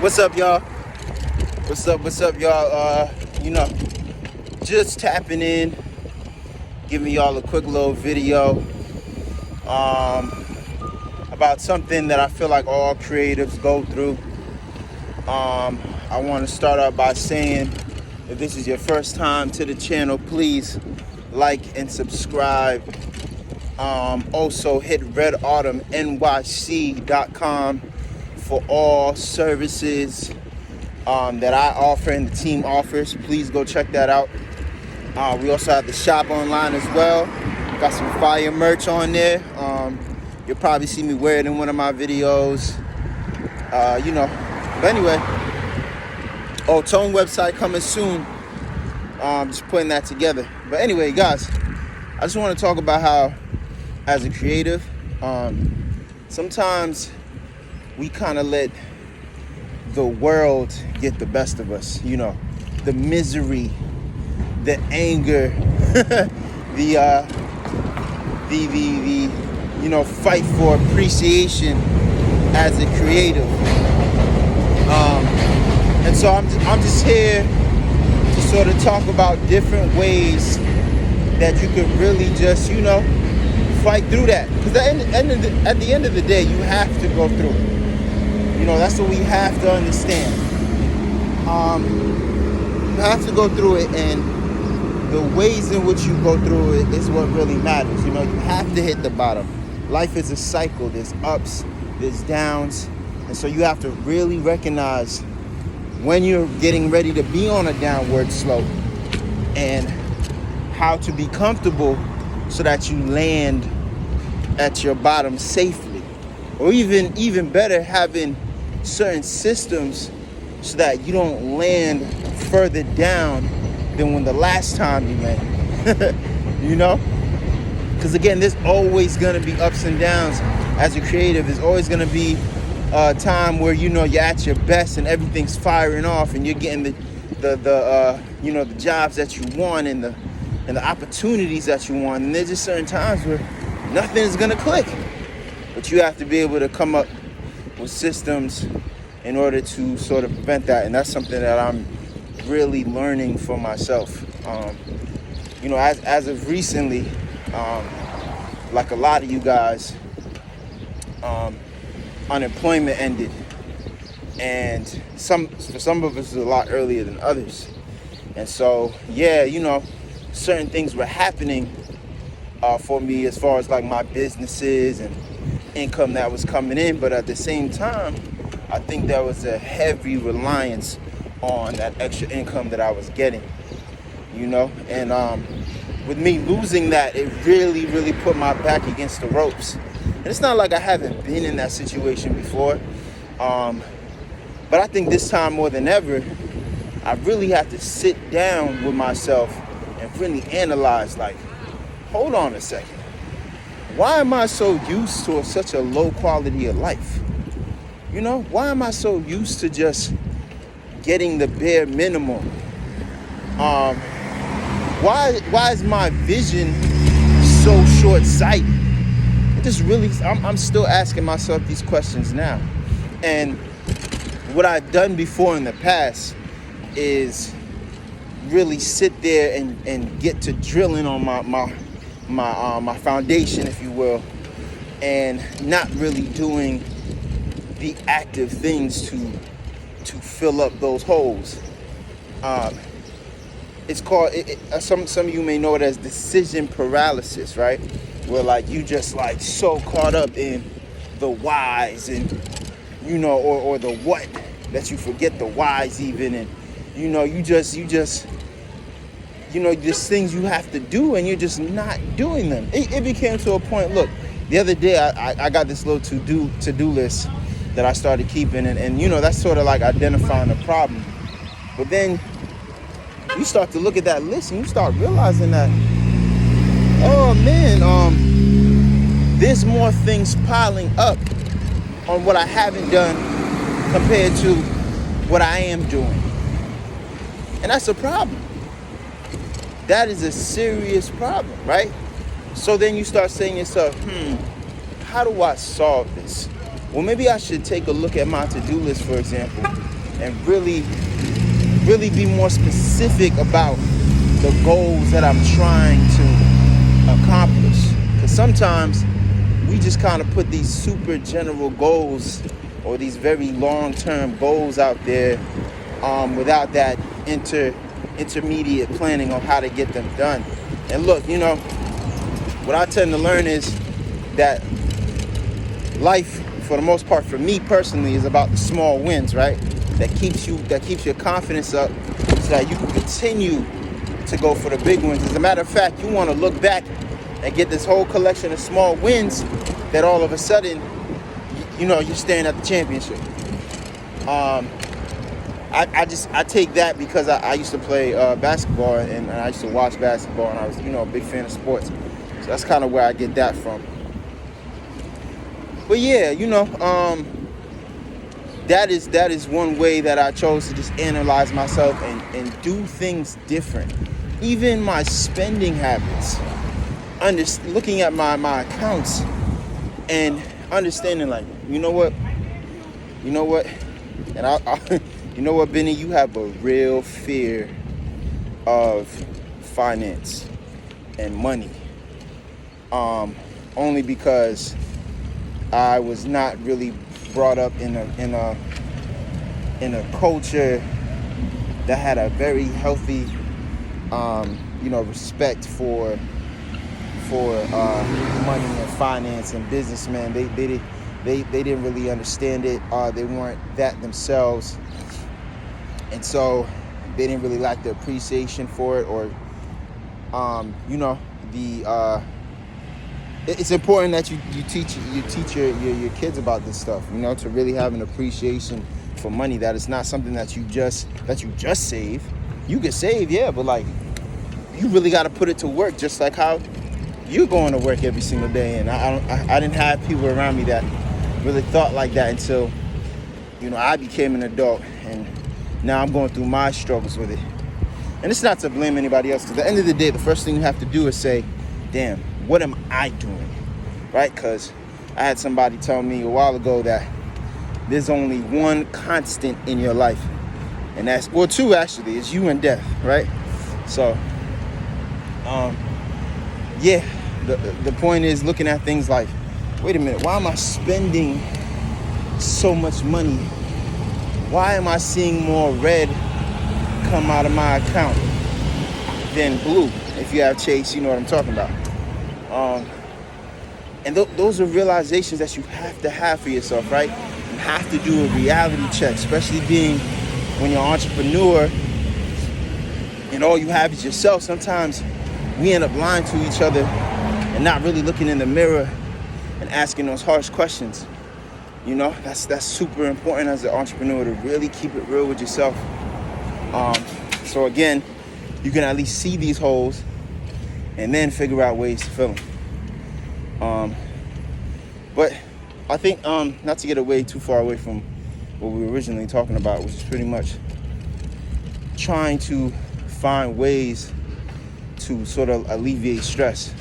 What's up, y'all? What's up, y'all? Just tapping in, giving y'all a quick little video about something that I feel like all creatives go through. I want to start out by saying, if this is your first time to the channel, please like and subscribe. Also hit redautumnnyc.com for all services that I offer and the team offers. Please go check that out. We also have the shop online as well. Got some fire merch on there. You'll probably see me wear it in one of my videos. But anyway, Tone website coming soon. Just putting that together. But anyway, guys, I just want to talk about how, as a creative, sometimes we kind of let the world get the best of us. The misery, the anger, the fight for appreciation as a creative. And so I'm just here to sort of talk about different ways that you could really just, fight through that. Because at the end of the day, you have to go through it. That's what we have to understand. You have to go through it, and the ways in which you go through it is what really matters. You have to hit the bottom. Life is a cycle. There's ups, there's downs. And so you have to really recognize when you're getting ready to be on a downward slope and how to be comfortable so that you land at your bottom safely. Or even better, having certain systems so that you don't land further down than when the last time you landed. Because again, there's always going to be ups and downs. As a creative, there's always going to be a time where you're at your best and everything's firing off and you're getting the jobs that you want and the opportunities that you want. And there's just certain times where nothing is going to click. But you have to be able to come up with systems in order to sort of prevent that. And that's something that I'm really learning for myself. As of recently, like a lot of you guys, unemployment ended. And for some of us, it's a lot earlier than others. And so, certain things were happening for me as far as like my businesses and income that was coming in. But at the same time, I think there was a heavy reliance on that extra income that I was getting, and with me losing that, it really, really put my back against the ropes. And it's not like I haven't been in that situation before, but I think this time more than ever, I really have to sit down with myself and really analyze, like, hold on a second. Why am I so used to such a low quality of life? Why am I so used to just getting the bare minimum? Why is my vision so short-sighted? I'm still asking myself these questions now. And what I've done before in the past is really sit there and get to drilling on my foundation, if you will, and not really doing the active things to fill up those holes. It's called, some of you may know it as decision paralysis, right? Where like you just like so caught up in the whys and or the what that you forget the whys even, and there's things you have to do and you're just not doing them. It became to a point. Look, the other day I got this little to-do list that I started keeping, and that's sort of like identifying a problem. But then you start to look at that list and you start realizing that, oh man, there's more things piling up on what I haven't done compared to what I am doing. And that's a problem. That is a serious problem, right? So then you start saying to yourself, how do I solve this? well, maybe I should take a look at my to-do list, for example, and really be more specific about the goals that I'm trying to accomplish. Because sometimes we just kind of put these super general goals or these very long-term goals out there without that intermediate planning on how to get them done. And look, what I tend to learn is that life, for the most part, for me personally, is about the small wins, right? That keeps your confidence up so that you can continue to go for the big wins. As a matter of fact, you want to look back and get this whole collection of small wins that all of a sudden, you're staring at the championship. I take that because I used to play basketball and I used to watch basketball, and I was, a big fan of sports. So that's kind of where I get that from. But yeah, that is one way that I chose to just analyze myself and do things different. Even my spending habits, looking at my accounts and understanding, like, you know what, and I you know what, Binnie, you have a real fear of finance and money, only because I was not really brought up in a culture that had a very healthy, respect for money and finance and businessmen. They didn't really understand it. They weren't that themselves, and so they didn't really like the appreciation for it, or it's important that you teach your kids about this stuff, to really have an appreciation for money, that it's not something that you just save. You can save, yeah, but like, you really got to put it to work, just like how you're going to work every single day. And I didn't have people around me that really thought like that until I became an adult, and now I'm going through my struggles with it. And it's not to blame anybody else, because at the end of the day, the first thing you have to do is say, damn, what am I doing, right? Because I had somebody tell me a while ago that there's only one constant in your life, and that's, well, two actually, it's you and death, right? So, yeah, the point is looking at things like, wait a minute, why am I spending so much money? Why am I seeing more red come out of my account than blue? If you have Chase, you know what I'm talking about. And those are realizations that you have to have for yourself, right? You have to do a reality check, especially being when you're an entrepreneur and all you have is yourself. Sometimes we end up lying to each other and not really looking in the mirror and asking those harsh questions. That's super important as an entrepreneur, to really keep it real with yourself. So again, you can at least see these holes and then figure out ways to fill them. But I think, not to get away too far away from what we were originally talking about, which is pretty much trying to find ways to sort of alleviate stress.